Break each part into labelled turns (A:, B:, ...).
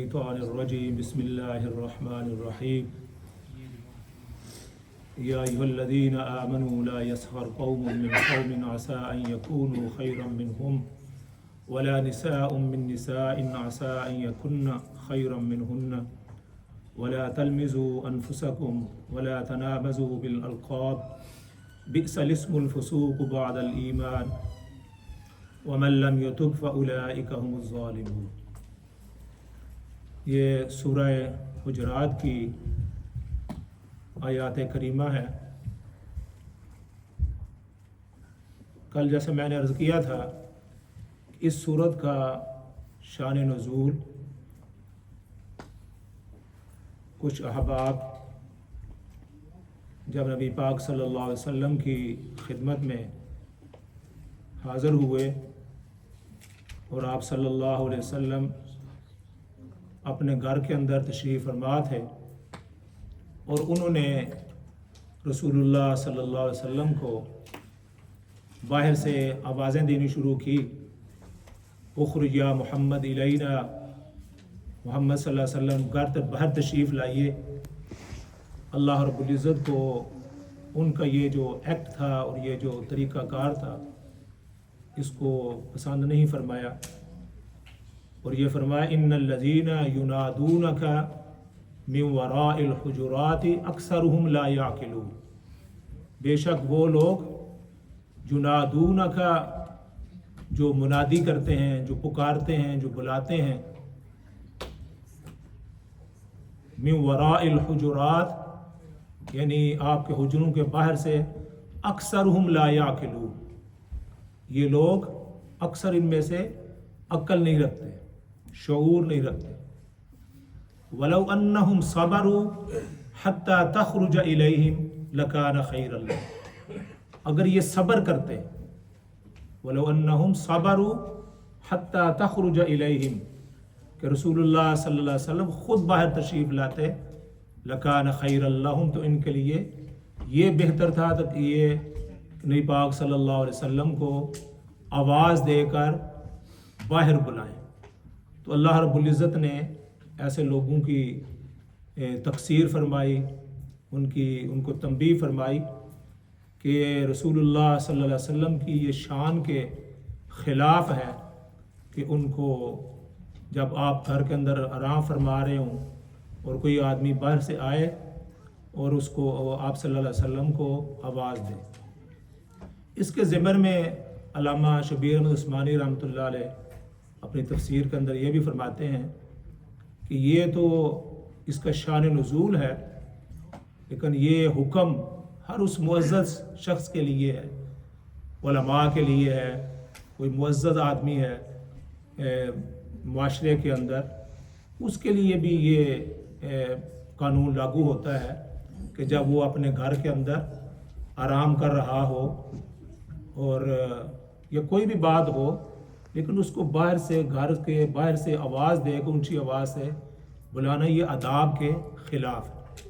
A: الشيطان الرجيم بسم الله الرحمن الرحيم يا أيها الذين آمنوا لا يسخر قوم من قوم عسى أن يكونوا خيرا منهم ولا نساء من نساء عسى أن يكن خيرا منهن ولا تلمزوا أنفسكم ولا تنابزوا بالألقاب بئس الاسم الفسوق بعد الإيمان ومن لم يتب فأولئك هم الظالمون۔ یہ سورہ حجرات کی آیات کریمہ ہے۔ کل جیسے میں نے عرض کیا تھا اس سورت کا شان نزول کچھ احباب جب نبی پاک صلی اللہ علیہ وسلم کی خدمت میں حاضر ہوئے اور آپ صلی اللہ علیہ وسلم اپنے گھر کے اندر تشریف فرما تھے اور انہوں نے رسول اللہ صلی اللہ علیہ وسلم کو باہر سے آوازیں دینی شروع کی، اخرج یا محمد الینا، محمد صلی اللہ علیہ وسلم گھر باہر تشریف لائیے۔ اللہ رب العزت کو ان کا یہ جو ایکٹ تھا اور یہ جو طریقہ کار تھا اس کو پسند نہیں فرمایا، اور یہ فرمایا ان الذین ینادونک من وراء الحجرات اکثرهم لا یعقلون، بے شک وہ لوگ ینادونک جو منادی کرتے ہیں، جو پکارتے ہیں، جو بلاتے ہیں، من وراء الحجرات یعنی آپ کے حجروں کے باہر سے، اکثرهم لا یعقلون، یہ لوگ اکثر ان میں سے عقل نہیں رکھتے، شعور نہیں رکھتے۔ وَلَوْ أَنَّهُمْ صَبَرُوا حَتَّى تَخْرُجَ إِلَيْهِمْ لَكَانَ خَيْرًا لَهُمْ، اگر یہ صبر کرتے، وَلَوْ أَنَّهُمْ صَبَرُوا حَتَّى تَخْرُجَ إِلَيْهِمْ کہ رسول اللہ صلی اللہ علیہ وسلم خود باہر تشریف لاتے، لَكَانَ خَيْرًا لَهُمْ تو ان کے لیے یہ بہتر تھا کہ یہ نبی پاک صلی اللہ علیہ وسلم کو آواز دے کر باہر بلائیں۔ تو اللہ رب العزت نے ایسے لوگوں کی تقصیر فرمائی، ان کو تنبیہ فرمائی کہ رسول اللہ صلی اللہ علیہ وسلم کی یہ شان کے خلاف ہے کہ ان کو جب آپ گھر کے اندر آرام فرما رہے ہوں اور کوئی آدمی باہر سے آئے اور اس کو آپ صلی اللہ علیہ وسلم کو آواز دے۔ اس کے ضمن میں علامہ شبیر احمد عثمانی رحمۃ اللہ علیہ اپنی تفسیر کے اندر یہ بھی فرماتے ہیں کہ یہ تو اس کا شان نزول ہے، لیکن یہ حکم ہر اس معزز شخص کے لیے ہے، علماء کے لیے ہے، کوئی معزز آدمی ہے معاشرے کے اندر، اس کے لیے بھی یہ قانون لاگو ہوتا ہے کہ جب وہ اپنے گھر کے اندر آرام کر رہا ہو اور یا کوئی بھی بات ہو، لیکن اس کو باہر سے، گھر کے باہر سے آواز دے کے اونچی آواز سے بلانا یہ آداب کے خلاف ہے۔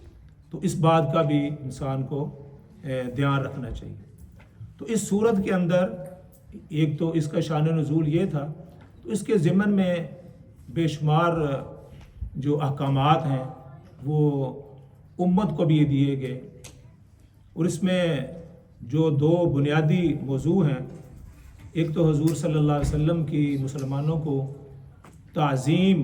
A: تو اس بات کا بھی انسان کو دھیان رکھنا چاہیے۔ تو اس صورت کے اندر ایک تو اس کا شان نزول یہ تھا، تو اس کے ضمن میں بے شمار جو احکامات ہیں وہ امت کو بھی دیے گئے، اور اس میں جو دو بنیادی موضوع ہیں، ایک تو حضور صلی اللہ علیہ وسلم کی مسلمانوں کو تعظیم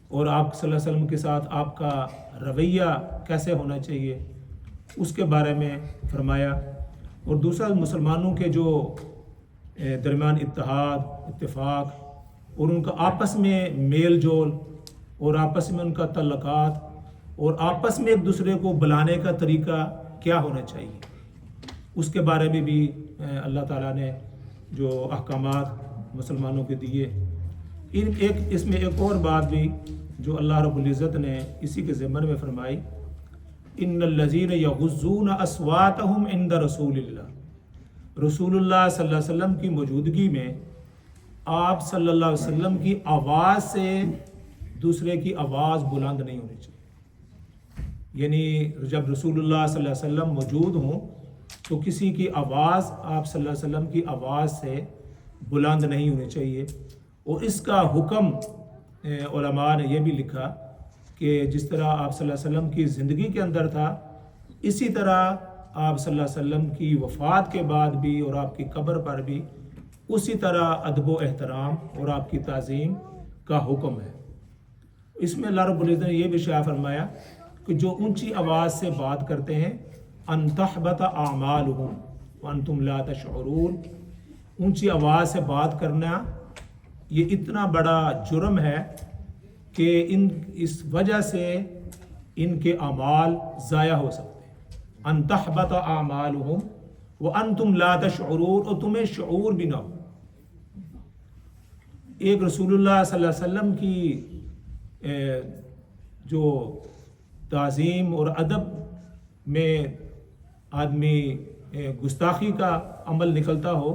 A: اور آپ صلی اللہ علیہ وسلم کے ساتھ آپ کا رویہ کیسے ہونا چاہیے اس کے بارے میں فرمایا، اور دوسرا مسلمانوں کے جو درمیان اتحاد، اتفاق اور ان کا آپس میں میل جول اور آپس میں ان کا تعلقات اور آپس میں ایک دوسرے کو بلانے کا طریقہ کیا ہونا چاہیے، اس کے بارے میں بھی اللہ تعالیٰ نے جو احکامات مسلمانوں کے دیے۔ اس میں ایک اور بات بھی جو اللہ رب العزت نے اسی کے ضمن میں فرمائی، ان الذین یغضون اصواتهم عند رسول اللہ، رسول اللہ صلی اللہ علیہ وسلم کی موجودگی میں آپ صلی اللہ علیہ وسلم کی آواز سے دوسرے کی آواز بلند نہیں ہونی چاہیے، یعنی جب رسول اللہ صلی اللہ علیہ وسلم موجود ہوں تو کسی کی آواز آپ صلی اللہ علیہ وسلم کی آواز سے بلند نہیں ہونی چاہیے، اور اس کا حکم علماء نے یہ بھی لکھا کہ جس طرح آپ صلی اللہ علیہ وسلم کی زندگی کے اندر تھا، اسی طرح آپ صلی اللہ علیہ وسلم کی وفات کے بعد بھی اور آپ کی قبر پر بھی اسی طرح ادب و احترام اور آپ کی تعظیم کا حکم ہے۔ اس میں اللہ رب العزت نے یہ بھی شائع فرمایا کہ جو اونچی آواز سے بات کرتے ہیں ان تحبط اعمالهم وانتم لا تشعرون، اونچی آواز سے بات کرنا یہ اتنا بڑا جرم ہے کہ اس وجہ سے ان کے اعمال ضائع ہو سکتے ہیں۔ ان تحبط اعمالهم وانتم لا تشعرون، اور تمہیں شعور بھی نہ ہو۔ ایک رسول اللہ صلی اللہ علیہ وسلم کی جو تعظیم اور ادب میں آدمی گستاخی کا عمل نکلتا ہو،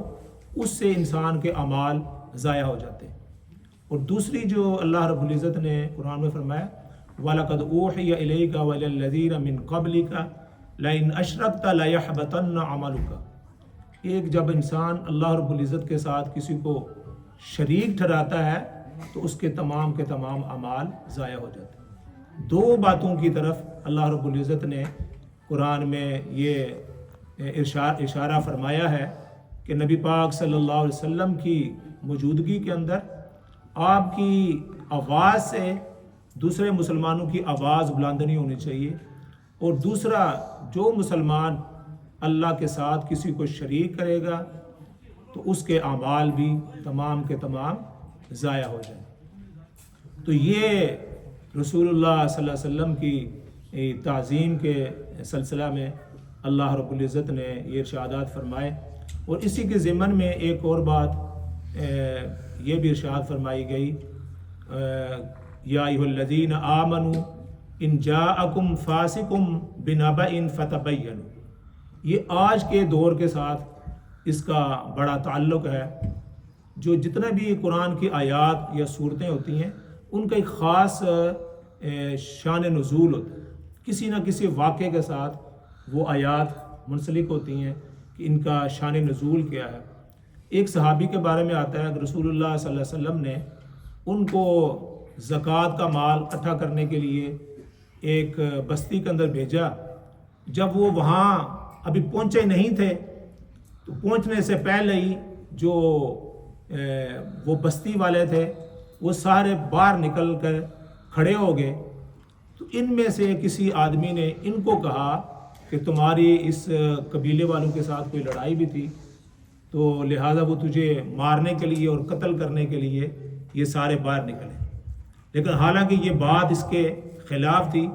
A: اس سے انسان کے اعمال ضائع ہو جاتے ہیں۔ اور دوسری جو اللہ رب العزت نے قرآن میں فرمایا وَلَقَدْ أُوحِيَ إِلَيْكَ وَإِلَى الَّذِينَ مِن قَبْلِكَ لَئِنْ أَشْرَكْتَ لَيَحْبَطَنَّ عَمَلُكَ، ایک جب انسان اللہ رب العزت کے ساتھ کسی کو شریک ٹھہراتا ہے تو اس کے تمام اعمال ضائع ہو جاتے ہیں۔ دو باتوں کی طرف اللہ رب العزت نے قرآن میں یہ اشارہ فرمایا ہے کہ نبی پاک صلی اللہ علیہ وسلم کی موجودگی کے اندر آپ کی آواز سے دوسرے مسلمانوں کی آواز بلند نہیں ہونی چاہیے، اور دوسرا جو مسلمان اللہ کے ساتھ کسی کو شریک کرے گا تو اس کے اعمال بھی تمام کے تمام ضائع ہو جائیں۔ تو یہ رسول اللہ صلی اللہ علیہ وسلم کی تعظیم کے سلسلہ میں اللہ رب العزت نے یہ ارشادات فرمائے۔ اور اسی کے ضمن میں ایک اور بات یہ بھی ارشاد فرمائی گئی یا ایھا الذین آمنوا ان جاءکم فاسق بنبأ فتبینوا، یہ آج کے دور کے ساتھ اس کا بڑا تعلق ہے۔ جو جتنے بھی قرآن کی آیات یا صورتیں ہوتی ہیں ان کا ایک خاص شان نزول ہوتا ہے، کسی نہ کسی واقعے کے ساتھ وہ آیات منسلک ہوتی ہیں کہ ان کا شان نزول کیا ہے۔ ایک صحابی کے بارے میں آتا ہے کہ رسول اللہ صلی اللہ علیہ وسلم نے ان کو زکوٰۃ کا مال اکٹھا کرنے کے لیے ایک بستی کے اندر بھیجا۔ جب وہ وہاں ابھی پہنچے نہیں تھے تو پہنچنے سے پہلے ہی جو وہ بستی والے تھے وہ سارے باہر نکل کر کھڑے ہو گئے۔ تو ان میں سے کسی آدمی نے ان کو کہا کہ تمہاری اس قبیلے والوں کے ساتھ کوئی لڑائی بھی تھی، تو لہٰذا وہ تجھے مارنے کے لیے اور قتل کرنے کے لیے یہ سارے باہر نکلے۔ لیکن حالانکہ یہ بات اس کے خلاف تھی۔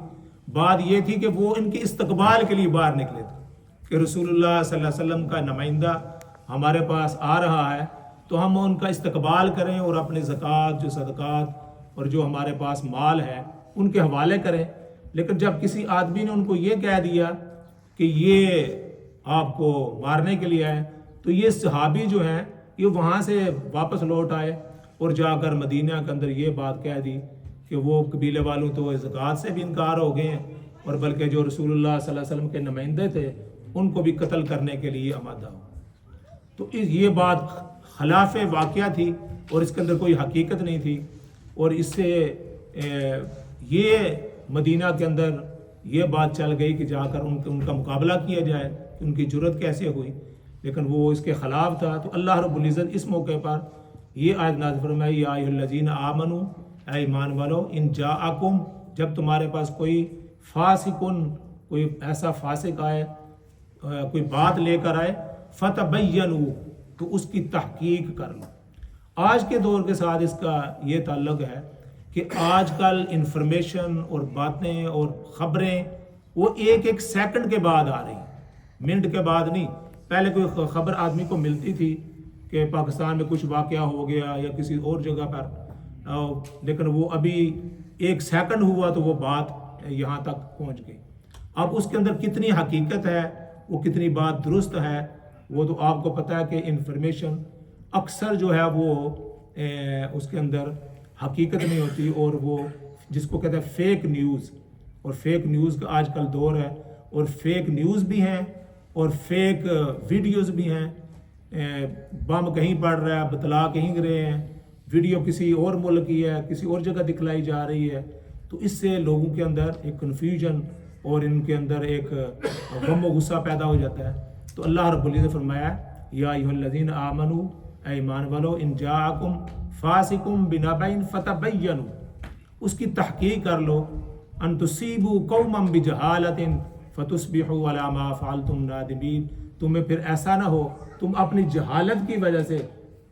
A: بات یہ تھی کہ وہ ان کے استقبال کے لیے باہر نکلے تھے کہ رسول اللہ صلی اللہ علیہ وسلم کا نمائندہ ہمارے پاس آ رہا ہے تو ہم ان کا استقبال کریں اور اپنے زکوٰۃ جو صدقات اور جو ہمارے پاس مال ہے ان کے حوالے کریں۔ لیکن جب کسی آدمی نے ان کو یہ کہہ دیا کہ یہ آپ کو مارنے کے لیے آئے تو یہ صحابی جو ہیں یہ وہاں سے واپس لوٹ آئے اور جا کر مدینہ کے اندر یہ بات کہہ دی کہ وہ قبیلے والوں تو زکوٰۃ سے بھی انکار ہو گئے ہیں اور بلکہ جو رسول اللہ صلی اللہ علیہ وسلم کے نمائندے تھے ان کو بھی قتل کرنے کے لیے آمادہ ہو۔ تو یہ بات خلاف واقعہ تھی اور اس کے اندر کوئی حقیقت نہیں تھی، اور اس سے یہ مدینہ کے اندر یہ بات چل گئی کہ جا کر ان کا مقابلہ کیا جائے کہ ان کی جرت کیسے ہوئی، لیکن وہ اس کے خلاف تھا۔ تو اللہ رب العزت اس موقع پر یہ آیت نازل فرمائی یا ایھا الذین آمنوا، اے ایمان والو، ان جاءکم، جب تمہارے پاس کوئی فاسقن، کوئی ایسا فاسق آئے، کوئی بات لے کر آئے، فتبینوا، تو اس کی تحقیق کر لو۔ آج کے دور کے ساتھ اس کا یہ تعلق ہے کہ آج کل انفارمیشن اور باتیں اور خبریں وہ ایک سیکنڈ کے بعد آ رہی ہیں، منٹ کے بعد نہیں۔ پہلے کوئی خبر آدمی کو ملتی تھی کہ پاکستان میں کچھ واقعہ ہو گیا یا کسی اور جگہ پر، لیکن وہ ابھی ایک سیکنڈ ہوا تو وہ بات یہاں تک پہنچ گئی۔ اب اس کے اندر کتنی حقیقت ہے، وہ کتنی بات درست ہے، وہ تو آپ کو پتہ ہے کہ انفارمیشن اکثر جو ہے وہ اس کے اندر حقیقت نہیں ہوتی، اور وہ جس کو کہتے ہیں فیک نیوز، اور فیک نیوز کا آج کل دور ہے، اور فیک نیوز بھی ہیں اور فیک ویڈیوز بھی ہیں۔ بم کہیں پڑ رہا ہے، بتلا کہیں گرے ہیں، ویڈیو کسی اور ملک کی ہے، کسی اور جگہ دکھلائی جا رہی ہے، تو اس سے لوگوں کے اندر ایک کنفیوژن اور ان کے اندر ایک غم و غصہ پیدا ہو جاتا ہے۔ تو اللہ رب العزت نے فرمایا یا ایھا الذین آمنوا، اے ایمان والو، ان جاءکم فاسق بنبأ فتبینوا، اس کی تحقیق کر لو، ان تصیبوا قوما بجہالۃ فتصبحوا علی ما فعلتم نادمین، تمہیں پھر ایسا نہ ہو تم اپنی جہالت کی وجہ سے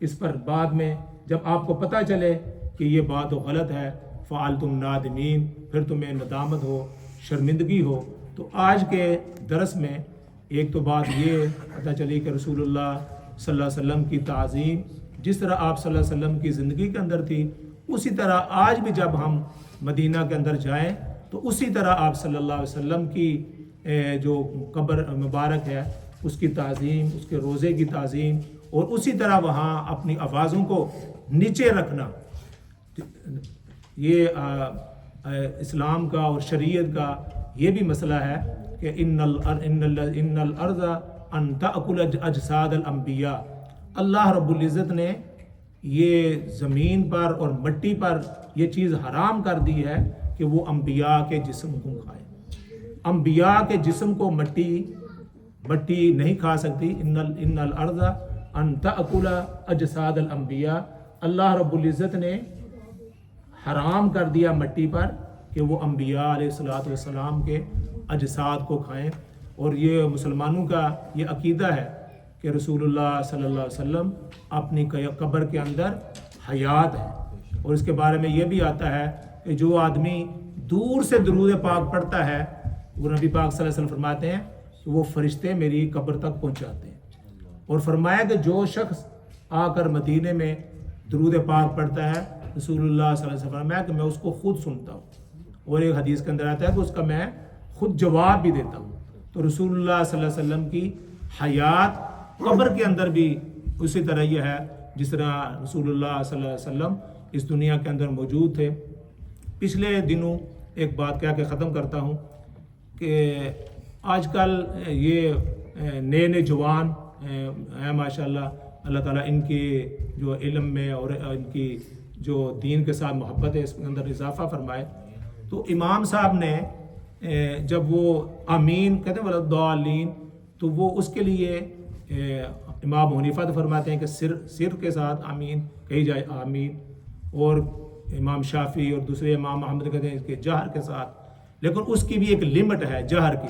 A: اس پر بعد میں جب آپ کو پتہ چلے کہ یہ بات غلط ہے، فعلتم نادمین، پھر تمہیں ندامت ہو، شرمندگی ہو۔ تو آج کے درس میں ایک تو بات یہ پتہ چلی کہ رسول اللہ صلی اللہ علیہ وسلم کی تعظیم جس طرح آپ صلی اللہ علیہ وسلم کی زندگی کے اندر تھی، اسی طرح آج بھی جب ہم مدینہ کے اندر جائیں تو اسی طرح آپ صلی اللہ علیہ وسلم کی جو قبر مبارک ہے اس کی تعظیم، اس کے روزے کی تعظیم، اور اسی طرح وہاں اپنی آوازوں کو نیچے رکھنا، یہ اسلام کا اور شریعت کا یہ بھی مسئلہ ہے کہ ان الارض ان تأکل اجساد الانبیاء، اللہ رب العزت نے یہ زمین پر اور مٹی پر یہ چیز حرام کر دی ہے کہ وہ انبیاء کے جسم کو کھائے۔ انبیاء کے جسم کو مٹی نہیں کھا سکتی۔ ان الارض ان تأکل اجساد الانبیاء، اللہ رب العزت نے حرام کر دیا مٹی پر کہ وہ انبیاء علیہ الصلوۃ والسلام کے اجساد کو کھائیں۔ اور یہ مسلمانوں کا یہ عقیدہ ہے کہ رسول اللہ صلی اللہ علیہ وسلم اپنی قبر کے اندر حیات ہے، اور اس کے بارے میں یہ بھی آتا ہے کہ جو آدمی دور سے درود پاک پڑھتا ہے، وہ نبی پاک صلی اللہ علیہ وسلم فرماتے ہیں کہ وہ فرشتے میری قبر تک پہنچاتے ہیں۔ اور فرمایا کہ جو شخص آ کر مدینے میں درود پاک پڑھتا ہے، رسول اللہ صلی اللہ علیہ وسلم فرمایا کہ میں اس کو خود سنتا ہوں، اور ایک حدیث کے اندر آتا ہے کہ اس کا میں خود جواب بھی دیتا ہوں۔ تو رسول اللہ صلی اللہ علیہ وسلم کی حیات قبر کے اندر بھی اسی طرح یہ ہے جس طرح رسول اللہ صلی اللہ علیہ وسلم اس دنیا کے اندر موجود تھے۔ پچھلے دنوں ایک بات کہہ کے ختم کرتا ہوں کہ آج کل یہ نئے جوان ہیں ماشاءاللہ، اللہ تعالیٰ ان کے جو علم میں اور ان کی جو دین کے ساتھ محبت ہے اس کے اندر اضافہ فرمائے۔ تو امام صاحب نے جب وہ آمین کہتے ہیں ولضالین، تو وہ اس کے لیے امام حنیفہ تو فرماتے ہیں کہ سر کے ساتھ آمین کہی جائے آمین، اور امام شافعی اور دوسرے امام احمد کہتے ہیں اس کے جہر کے ساتھ، لیکن اس کی بھی ایک لمٹ ہے جہر کی۔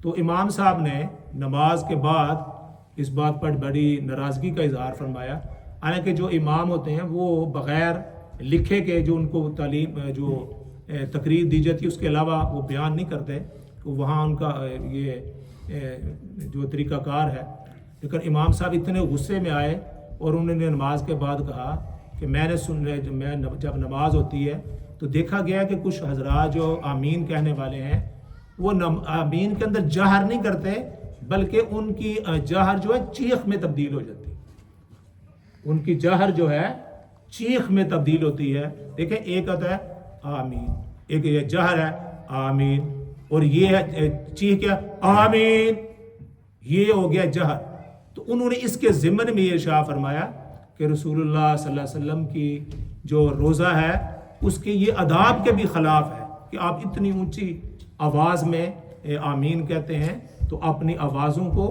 A: تو امام صاحب نے نماز کے بعد اس بات پر بڑی ناراضگی کا اظہار فرمایا، حالانکہ جو امام ہوتے ہیں وہ بغیر لکھے کے جو ان کو تعلیم جو تقریر دی جاتی ہے اس کے علاوہ وہ بیان نہیں کرتے، وہاں ان کا یہ جو طریقہ کار ہے۔ لیکن امام صاحب اتنے غصے میں آئے اور انہوں نے نماز کے بعد کہا کہ میں نے جب نماز ہوتی ہے تو دیکھا گیا کہ کچھ حضرات جو آمین کہنے والے ہیں وہ آمین کے اندر جہر نہیں کرتے، بلکہ ان کی جہر جو ہے چیخ میں تبدیل ہو جاتی ہے، ان کی جہر جو ہے چیخ میں تبدیل ہوتی ہے۔ دیکھیں ایک آتا ہے آمین، ایک یہ جہر ہے آمین، اور یہ ہے چیخ کیا آمین، یہ ہو گیا جہر۔ تو انہوں نے اس کے ضمن میں یہ ارشاد فرمایا کہ رسول اللہ صلی اللہ علیہ وسلم کی جو روزہ ہے اس کے یہ آداب کے بھی خلاف ہے کہ آپ اتنی اونچی آواز میں آمین کہتے ہیں، تو اپنی آوازوں کو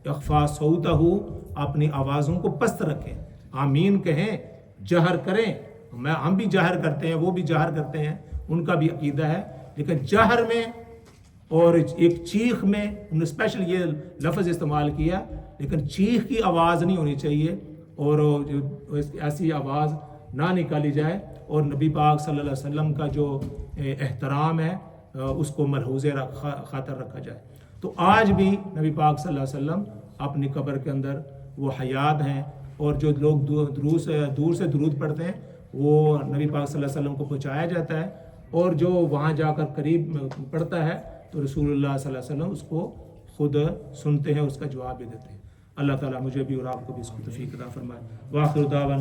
A: اخفا صوتہ، اپنی آوازوں کو پست رکھیں، آمین کہیں، جہر کریں۔ ہم بھی جہر کرتے ہیں، وہ بھی جہر کرتے ہیں، ان کا بھی عقیدہ ہے، لیکن جہر میں اور ایک چیخ میں انہوں نے اسپیشل یہ لفظ استعمال کیا، لیکن چیخ کی آواز نہیں ہونی چاہیے اور ایسی آواز نہ نکالی جائے، اور نبی پاک صلی اللہ علیہ وسلم کا جو احترام ہے اس کو ملحوظ خاطر رکھا جائے۔ تو آج بھی نبی پاک صلی اللہ علیہ وسلم اپنی قبر کے اندر وہ حیات ہیں، اور جو لوگ دور سے درود پڑھتے ہیں وہ نبی پاک صلی اللہ علیہ وسلم کو پہنچایا جاتا ہے، اور جو وہاں جا کر قریب پڑھتا ہے تو رسول اللہ صلی اللہ علیہ وسلم اس کو خود سنتے ہیں، اس کا جواب بھی دیتے ہیں۔ اللہ تعالیٰ مجھے بھی اور آپ کو بھی اس کو توفیق عطا فرمائے۔ وآخر دعوانا